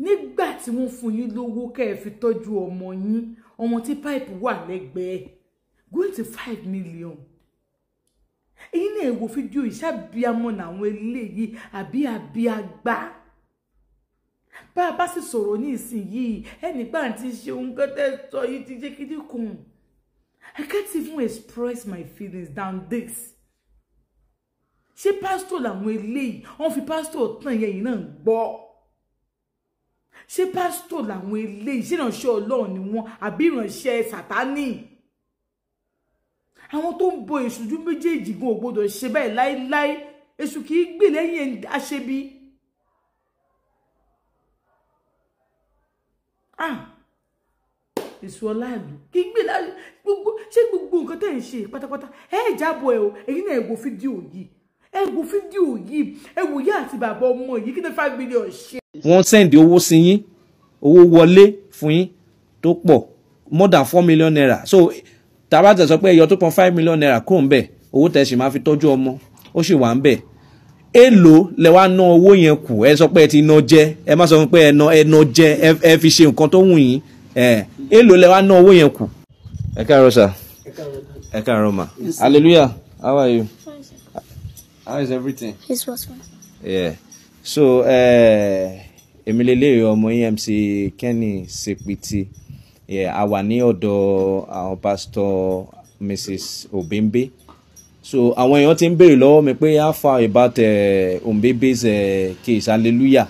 nígbà tí wọ́n fún yín lówó kẹ́ ẹ fi tọ́jú ọmọ yín, ọmọ tí pipe wà lẹ́gbẹ̀ẹ́, going to 5 million. Èyí náà wo fídíò ìṣàbíamọ àwọn eléyìí àbí àgbà. Bá a bá sì sọ̀rọ̀ ní ìsinyìí, ẹnìgbà tí ṣe ohun kan tẹ́ sọ yìí ti jẹ́ kídí kun. I can't even express my feelings than this. Ṣé pastor làwọn eléyìí? Wọ́n fi pastor tàn yẹn yìí náà gbọ́. Ṣé pastor làwọn eléyìí? Ṣé ìránṣẹ́ Ọlọ́run ni wọ́n àbí ìránṣẹ́ Sátánì? Àwọn tó ń bo èṣùjú méjèèjì gan ò gbọdọ̀ ṣe bẹ́ẹ̀ láíláí. Èṣù kì í gbè lẹ́yìn aṣebi. Èṣù ọláàlú kì í gbè láyé gbogbo nǹkan tẹ́ ń ṣe pátápátá. Ẹ jábọ̀ ẹ o, èyí náà ẹ wo fídíò yìí. Ẹ wo fídíò yìí. Ẹ wo ìyá àti bàbá ọmọ yìí kí ni 5 million ṣe. Wọ́n send owó sí yín, owó wọlé fún yín tó pọ̀, more than 4 million naira. So tàbá tẹ̀ sọ pé ẹyọ tó pọn 5 million naira kúrò ń bẹ̀, owó tẹ̀ sì máa fi tọ́jú ọmọ, ó sì wà ń bẹ̀. Èló lẹ wá ná owó yẹn kù, ẹ sọ pé ẹ ti ná jẹ, ẹ má sọ pé ẹ ná jẹ, ẹ fi ṣe nǹkan tó wù yín. Èló lẹ wá ná owó yẹn kù. Ẹ káàárọ̀ sir. Ẹ káàárọ̀ ma. Hallelujah. How are you? Fine, sir. How is everything? It was fine. Yeah. So èmi lélẹ́yìí ọmọ EMC Kenny Sepiti. Yeah, a wà ní ọ̀dọ̀ àwọn pastor Mrs. Obembe. So àwọn èèyàn ti ń béèrè lọ́wọ́ mi pé how far about Obembe's case. Hallelujah.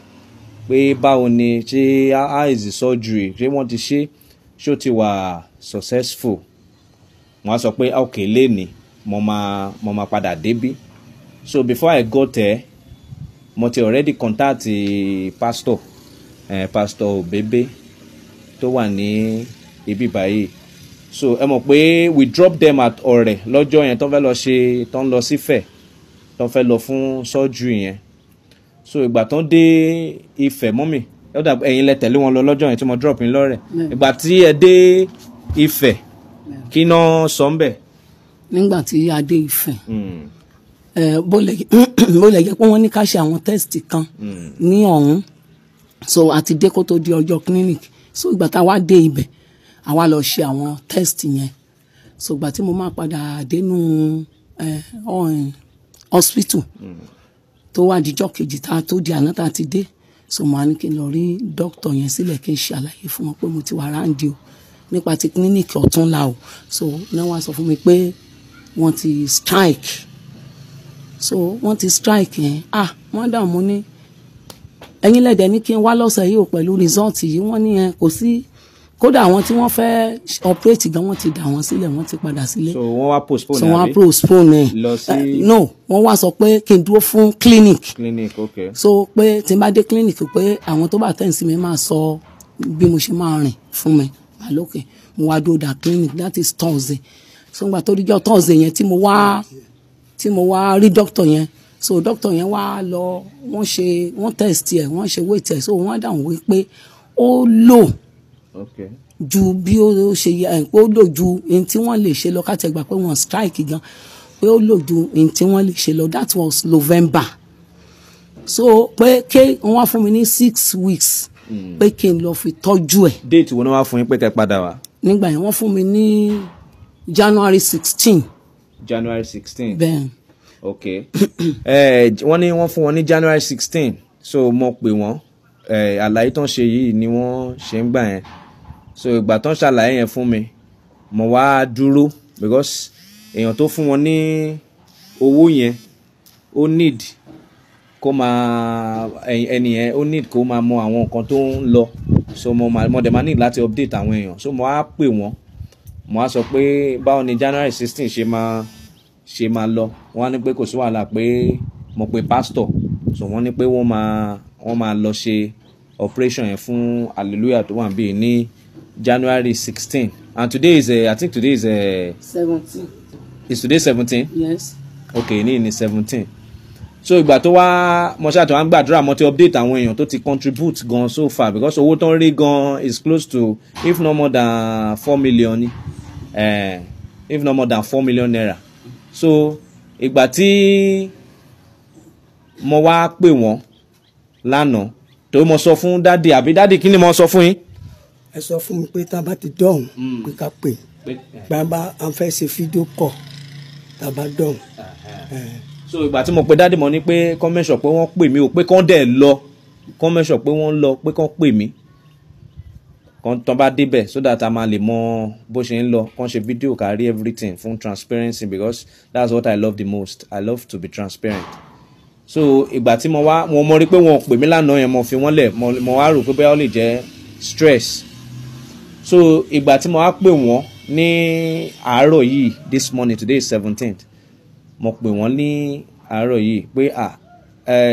Pé báwo ni, ṣé how is the surgery? Ṣé wọ́n ti ṣé ó ti wà successful? Wọ́n á sọ pé okay lẹ́ni mo máa padà débí. So before I got there, mo ti already contact pastor Obembe tó wà ní ibi báyìí. So ẹ mọ̀ pé we drop them at Ọ̀rẹ́ lọ́jọ́ yẹn tó fẹ́ lọ ṣe, tó ń lọ sífẹ̀, tó fẹ́ lọ fún surgery yẹn. So ìgbà tó ń dé Ifẹ̀ mọ́mì, ẹ̀yin lẹ tẹ̀lé wọn lọ lọ́jọ́ yẹn tí mo drop yín lọ́rẹ̀. Ìgbà tí ẹ dé Ifẹ̀, kí náà sọ ń bẹ̀? Nígbà tí a dé Ifẹ̀, bó lè jẹ́ pé wọ́n ní ká ṣe àwọn test kan ní ọ̀hún. So àti dé kó tó di ọjọ́ clinic. So ìgbà tá a wá dé ibẹ̀, a wá lọ ṣe àwọn test yẹn. So ìgbà tí mo máa padà dénú hospital tó wá dijọ́ kejì tá a tó di àná tá a ti dé. So mo á ní kí n lọ rí doctor yẹn sílẹ̀ kí n ṣàlàyé fún wọn pé mo ti wà ráǹdì o nípa ti clinic ọ̀túnla o. So náà wá sọ fún mi pé wọ́n ti strike. So wọ́n ti strike yẹn. Wọ́n dà mú ní ẹ̀yin lẹ́dẹ̀ ní kí n wá lọ́sẹ̀ yìí o pẹ̀lú result yìí. Wọ́n ní yẹn kò sí, kódà àwọn tí wọ́n fẹ́ operate gan wọ́n ti dà wọ́n sílẹ̀, wọ́n ti padà sílé. So wọ́n wá postpone. So wọ́n wá postpone lọ sí. No, wọ́n wá sọ pé kí n dúró fún clinic. Clinic, okay. So pé tí n bá dé clinic pé àwọn tó bá tẹ̀ sí mi máa sọ bí mo ṣe máa rìn fún mi. Àlókè mo wá dúró dà clinic, that is Thursday. So ìgbà tó díjọ́ Thursday yẹn tí mo wá rí doctor yẹn. So doctor yẹn wá lọ, wọ́n test ẹ̀, wọ́n ṣe weight ẹ̀. So wọ́n dáhùn wí pé ó lò ju bí ó ṣe yẹ, pé ó lò ju ohun tí wọ́n lè ṣe lọ, ká tẹ̀ gbà pé wọ́n strike gan, pé ó lò ju ohun tí wọ́n lè ṣe lọ. That was November. So pé wọ́n wá fún mi ní 6 weeks pé kí n lọ fi tọ́jú ẹ̀. Date wo ni wọ́n wá fún yín pé kẹ́ padà wá? Nígbà yẹn wọ́n fún mi ní January 16. January 16. Bẹ́ẹ̀. Okay. Wọ́n ní wọ́n fún wọn ní January 16. So mo pè wọ́n, àlàyé tó ń ṣe yìí ni wọ́n ṣe ń gbà yẹn. So ìgbà tó ń ṣàlàyé yẹn fún mi, mo wá dúró because èèyàn tó fún wọn ní owó yẹn ó need kó máa ẹni yẹn ó need kó máa mọ àwọn nǹkan tó ń lọ. So mo dẹ̀ máa need láti update àwọn èèyàn. So mo wá pè wọ́n, mo wá sọ pé báwo ni January 16 ṣe máa lọ. Wọ́n á ní pé kò sí wàhálà pé mo pe pastor. So wọ́n ní pé wọ́n máa lọ ṣe operation yẹn fún Hallelujah tó wà níbí ní January 16. And today is I think today is 17. Is today 17? Yes. Okay, ní 17. So ìgbà tó wá mo ṣàtọ̀ wá ń gbàdúrà, mo ti update àwọn èèyàn tó ti contribute gan so far because owó tó ń rí gan is close to if not more than 4 million. If not more than 4 million naira. So ìgbà tí mo wá pè wọ́n lánàá tó mo sọ fún dádì àbí dádì kí ni mo sọ fún yín. ẹ sọ fún mi pé tá a bá ti dọ̀hún pé ká pè gbàgbà à ń fẹ́ ṣe fídíò kọ̀ tá a bá dọ̀hún. So ìgbà tí mo pe dádì mo ní pé kán mẹ́sọ̀ pé wọ́n pè mí o pé kán dẹ̀ lọ kán mẹ́sọ̀ pé wọ́n lọ pé kán pè mí kán tán bá débẹ̀ so that a máa lè mọ bó ṣe ń lọ kán ṣe fídíò kárí everything fún transparency because that's what I love the most. I love to be transparent. So ìgbà tí mo mọ rí pé wọn pè mí lánàá yẹn mo fi wọ́n lẹ̀ mo wá rò pé bóyá ó lè jẹ́ stress. So ìgbà tí mo wá pè wọ́n ní àárọ̀ yìí this morning, today is 17th, mo pè wọ́n ní àárọ̀ yìí pé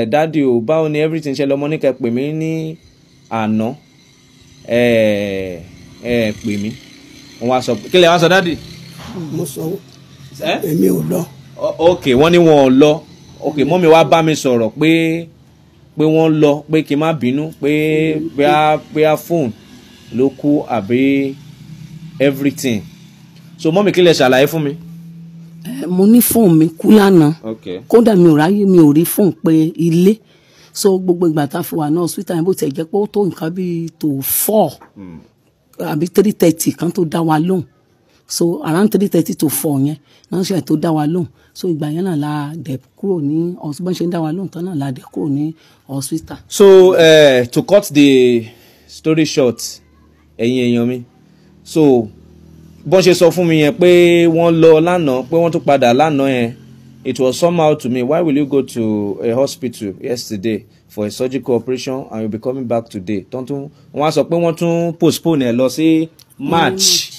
dádì o báwo ni everything ṣe lọ, mo ní kẹ́ pè mí ní àná pè mí wọ́n wá sọ kí lè wá sọ dádì. mo sọ èmi ò lọ. ok wọ́n ní wọn ò lọ. ok mọ́mi wá bá mi sọ̀rọ̀ pé wọ́n lọ pé kí n má bínú pé bóyá fóònù ló kú àbí everything. So mọ́mi kí lè ṣàlàyé fún mi. mo ní fóònù mi kú lánàá kódà mi ò ráyè mi ò rí fóònù pé ilé so gbogbo ìgbà tá a fi wà náà hospital yẹn bó tẹ̀ jẹ́ pé ó tó nǹkan bíi tó 4 àbí 3:30 kan tó dá wa lóhùn so around 3:30 to 4 yẹn náà ṣe tó dá wa lóhùn so ìgbà yẹn náà la dẹ̀ kúrò ní bọ́n ṣe ń dá wa lóhùn tán náà la dẹ̀ kúrò ní hospital. So to cut the story short ẹ̀yin èèyàn mi so bọ́n ṣe sọ fún mi yẹn pé wọ́n lọ lánàá pé wọ́n tún padà lánàá yẹn it was somehow to me. Why will you go to a hospital yesterday for a surgical operation and you'll be coming back today? Wọ́n á sọ pé wọ́n tún postpone ẹ̀ lọ sí March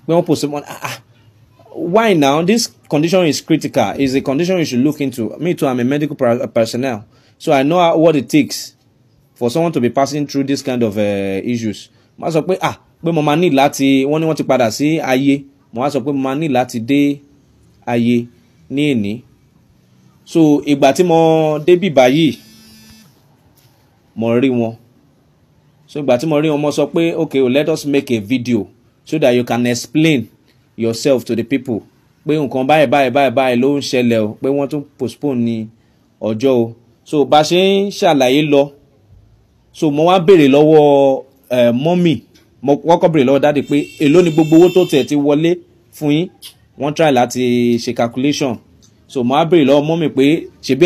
pé wọ́n postpone. Why now? This condition is critical. It's a condition you should look into. Me too, I'm a medical personnel, so I know what it takes for someone to be passing through this kind of issues. Mo á sọ pé pé mo máa ní láti wọ́n ní wọ́n ti padà sí ayé, mo á sọ pé mo máa ní láti dé ayé ní èní. So ìgbà tí mo débí báyìí mo rí wọn. So ìgbà tí mo rí wọn mo sọ pé okay, let us make a video so that you can explain yourself to the people pé nǹkan báyìí ló ń ṣẹlẹ̀ o pé wọ́n tún postpone ní ọjọ́ o. So bá ṣe ń ṣàlàyé lọ so mo wá béèrè lọ́wọ́ mọ́mì mo kọ́kọ́ béèrè lọ́wọ́ dáàdì pé èló ni gbogbo owó tó tẹ̀ ti wọlé fún yín. Wọ́n try láti ṣe calculation so mo wá béèrè lọ́wọ́ mọ́mì pé ṣebí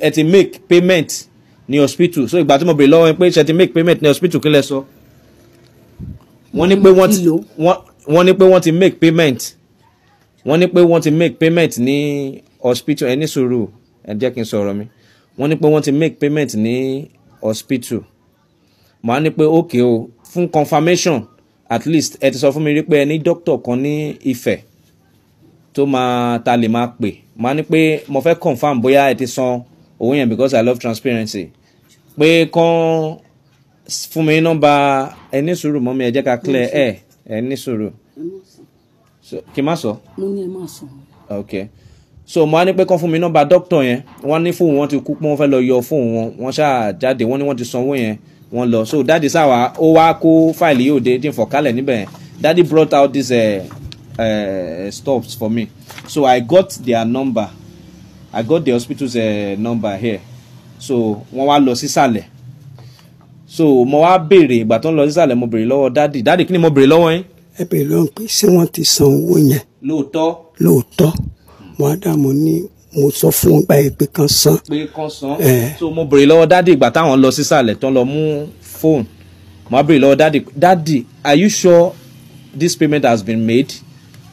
ẹ ti make payment ní hospital. So ìgbà tí mo béèrè lọ́wọ́ pé ṣe ti make payment ní hospital kí lẹ sọ. Wọ́n ní pé wọ́n ti make payment. Wọ́n ní pé wọ́n ti make payment ní hospital. Ẹ ní sùúrù ẹ jẹ́ kí n sọ̀rọ̀ mi. Wọ́n ní pé wọ́n ti make payment ní hospital. Mo á ní pé okay o fún confirmation at least ẹ ti sọ fún mi rí pé ẹ ní doctor kan ní Ifẹ̀ tó máa ta lè máa pè. Mo á ní pé mo fẹ́ confirm bóyá ẹ ti san owó yẹn because I love transparency. Pé kán fún mi nọ́mbà ẹ ní sùúrù mọ́ mi ẹ jẹ́ ká clear ẹ ní sùúrù. Kí n má sọ. mo ní ẹ má sọ. Okay. So mo á ní pé kán fún mi nọ́mbà doctor yẹn wọ́n ní fóònù wọn ti kú pé wọ́n fẹ́ lọ yọ fóònù wọn ṣáà jáde wọ́n ní wọ́n ti sanwó yẹn wọ́n lọ. So daddy sáwà ó wá kó fáìlì yóò dé dín fọ̀kálẹ̀ níbẹ̀ yẹn. Daddy brought out this stops for me. So I got their number. I got the hospital's number here. So wọ́n wá lọ sísàlẹ̀. So mo wá béèrè ìgbà tó ń lọ sísàlẹ̀ mo béèrè lọ́wọ́ daddy kí ni mo béèrè lọ́wọ́ yín. ẹ béèrè lọ́wọ́ pé ṣé wọ́n ti san owó yẹn. lóòótọ́ mo á dá mo ní mo sọ fún wọn gba ìpè kan san. So mo béèrè lọ́wọ́ daddy ìgbà táwọn lọ sísàlẹ̀ tán lọ mú fóònù. Mo á béèrè lọ́wọ́ daddy are you sure this payment has been made?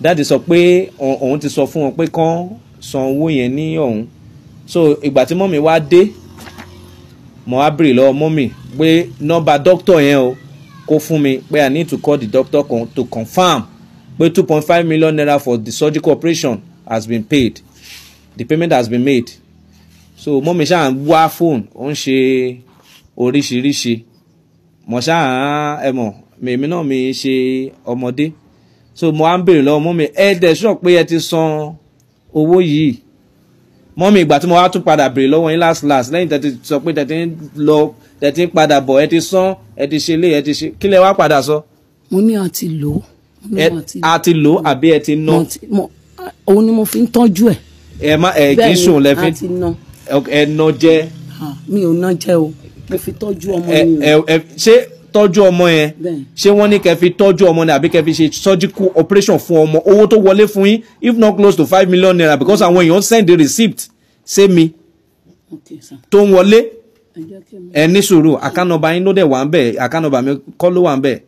Daddy sọ pé òun ti sọ fún wọn pé kán san owó yẹn ní ọ̀hún. So ìgbà tí mọ́mì wá dé mo á béèrè lọ́wọ́ mọ́mì pé nọ́mbà doctor yẹn o kó fún mi pé I need to call the doctor to confirm pé 2.5 million naira for the surgical operation has been paid. The payment has been made. So mọ́mì ṣáà ń wá fóònù ó ń ṣe oríṣiríṣi. Mo ṣáà èmi náà mi ṣe ọmọdé. So mo á ń béèrè lọ́wọ́ mọ́mì ẹ dẹ̀ sọ pé ẹ ti san owó yìí. Mọ́mì ìgbà tí mo wá tún padà béèrè lọ́wọ́ yín last lẹ́yìn tẹ́ ti sọ pé tẹ́ ti ń padà bọ̀ ẹ ti san ẹ ti ṣe lé ẹ ti ṣe kí lẹ wá padà sọ. mo ní a ti lò ó. a ti lò ó àbí ẹ ti ná. òun ni mo fi ń tọ́jú ẹ̀. Kì í sùn lẹ́fín ẹ ná jẹ́. mi ò ná jẹ́ o. mo fi tọ́jú ọmọ ni. ṣé tọ́jú ọmọ yẹn ṣé wọ́n ní kẹ́ fi tọ́jú ọmọ ni àbí kẹ́ fi ṣe surgical operation fún ọmọ owó tó wọlé fún yín if not close to 5 million naira because àwọn èèyàn send the receipt ṣé mi tó ń wọlé ẹ ní sùúrù àkànnàbà yín ló dẹ̀ wà ń bẹ̀ àkànnàbà mi kọ́ ló wà ń bẹ̀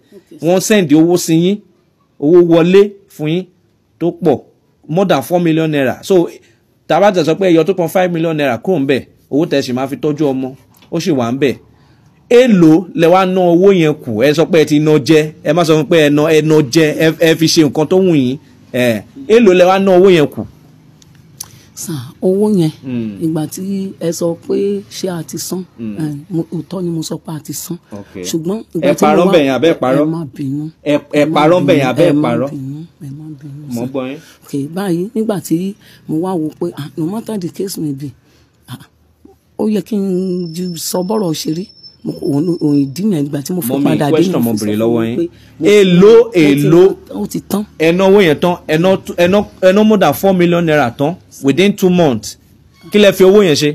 wọ́n send owó sí yín owó wọlé fún yín tó pọ̀ more than 4 million naira so tàbá tẹ̀ sọ pé ẹyọ 2.5 million naira kúrò ń bẹ̀ owó tẹ̀ sì máa fi tọ́jú ọmọ ó sì wà ń bẹ̀ èlò lẹ wá ná owó yẹn kù ẹ sọ pé ẹ ti ná jẹ ẹ má sọ pé ẹ ná jẹ ẹ fi ṣe nǹkan tó wù yín èlò lẹ wá ná owó yẹn kù. sàn owó yẹn ìgbà tí ẹ sọ pé ṣé a ti san òótọ́ ni mo sọ pé a ti san ṣùgbọ́n ìgbà tí mo wá ẹ má bínú ẹ parọ́ bẹ̀yìn abẹ́ ẹ parọ́ ẹ má bínú mọ́ gbọ́ yín. ok báyìí nígbà tí mo wá wo pé no matter the case may be ó yẹ kí n sọ bọ́rọ̀ ṣe rí òun ìdí yẹn ìgbà tí mo fọ́ padà dé ní mo bèrè lọ́wọ́ yín èlò ó ti tán ẹ̀nà owó yẹn tán ẹ̀nà more than 4 million naira tán within 2 months kí lẹ fi owó yẹn ṣe.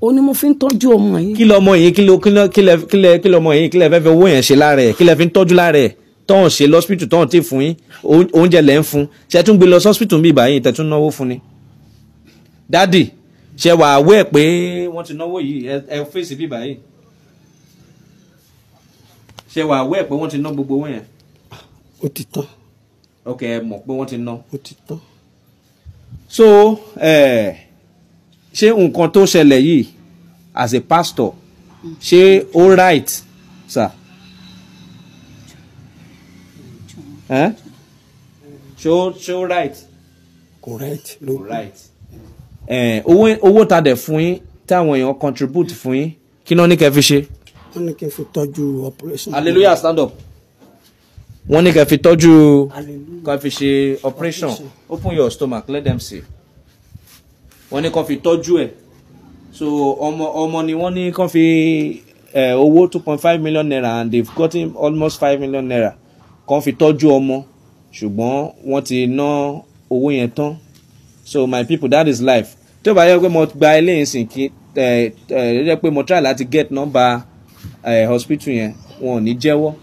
ó ní mo fi ń tọ́jú ọmọ yìí. kí lọmọ yìí kí lọmọ yìí kí lẹ fẹ́ fi owó yẹn ṣe lára ẹ̀ kí lẹ fi ń tọ́jú lára ẹ̀ tọ́hún ṣe lọ́sítù tọ́hún tí fún yín oúnjẹ lẹ́ ń fún ṣe tún gbé lọ sọ́sítù bí ìbáyìí tẹ̀tún náwó fún ni. dádì ṣe wà awẹ́ pé wọ́n ti náwó yìí ẹ fèsì bí ìbáyìí ṣe wà awẹ́ pé wọ́n ti ná gbogbo owó yẹn. ó ti tán. ok ẹ mọ̀ pé wọ́n ti ná. ó ti tán. so ṣé nǹkan tó ṣẹlẹ̀ yìí as a pastor ṣé ó right sir. ṣó right. correct. right. owó ta dẹ̀ fún yín táwọn èèyàn contribute fún yín kí náà ní kẹ́ fi ṣe. wọ́n ní kẹ́ fi tọ́jú operation. hallelujah stand up. wọ́n ní kẹ́ fi tọ́jú kẹ́ fi ṣe operation open your stomach let them see. wọ́n ní kàn fi tọ́jú ẹ̀ so ọmọ ni wọ́n ní kàn fi owó 2.5 million naira and they've gotten almost 5 million naira kàn fi tọ́jú ọmọ ṣùgbọ́n wọ́n ti ná owó yẹn tán so my people that is life tí ó bá yẹ pé mo gba eléyìí sìn kí jẹ́ pé mo try láti get number hospital yẹn wọn ò ní jẹ́wọ́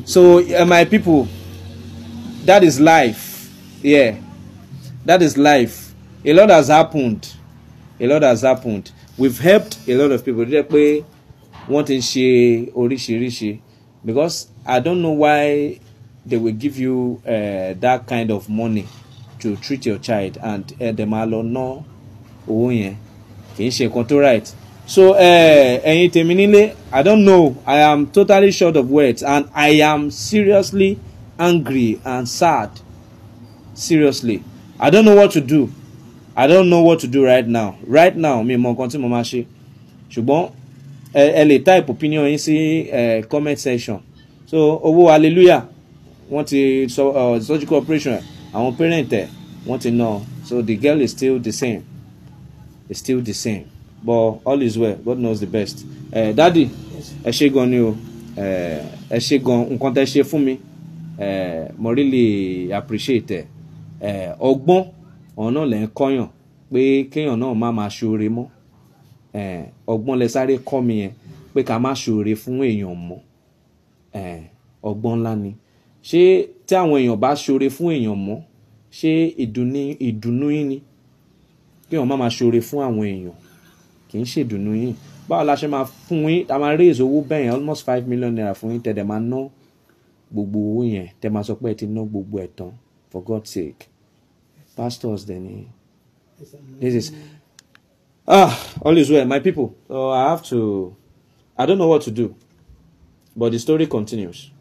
so my people that is life yeah that is life a lot has happened we've helped a lot of people jẹ́ pé wọ́n ti ń ṣe oríṣiríṣi because I don't know why they will give you that kind of money to treat your child and dem máa lọ ná owó yẹn kì í ṣe nǹkan tó right so ẹ̀yin tèmi nílé I don't know I am totally short of words and I am seriously angry and sad seriously I don't know what to do right now mi mọ nǹkan tí mo máa ṣe ṣùgbọ́n ẹ lè type opinion yín sí comment section so owó hallelujah wọ́n ti surgical operation àwọn parent ẹ̀ wọ́n ti ná so the girl is still the same but all is well God knows the best daddy ẹ ṣé gan ni o ẹ ṣé gan nǹkan tẹ́ ṣe fún mi mo really appreciate ọgbọ́n ọ̀nà lẹ́ ń kọ́yàn pé kéèyàn náà má máa ṣoore mọ́ ọgbọ́n lẹ sáré kọ́ mi yẹn pé ká má ṣoore fún èèyàn mọ́ ọgbọ́n ńlá ni ṣé tí àwọn èèyàn bá ṣoore fún èèyàn mọ́ ṣé ìdùnnú yín ni kéèyàn má máa ṣoore fún àwọn èèyàn kì í ṣe ìdùnnú yín báwo la ṣe máa fún yín ta máa raise owó bẹ́ẹ̀ yẹn almost 5 million naira fún yín tẹ̀dẹ̀ máa ná gbogbo owó yẹn tẹ̀ máa sọ pé ẹ ti ná gbogbo ẹ̀ tán for God's sake pastors then this is all is well my people so I don't know what to do but the story continues.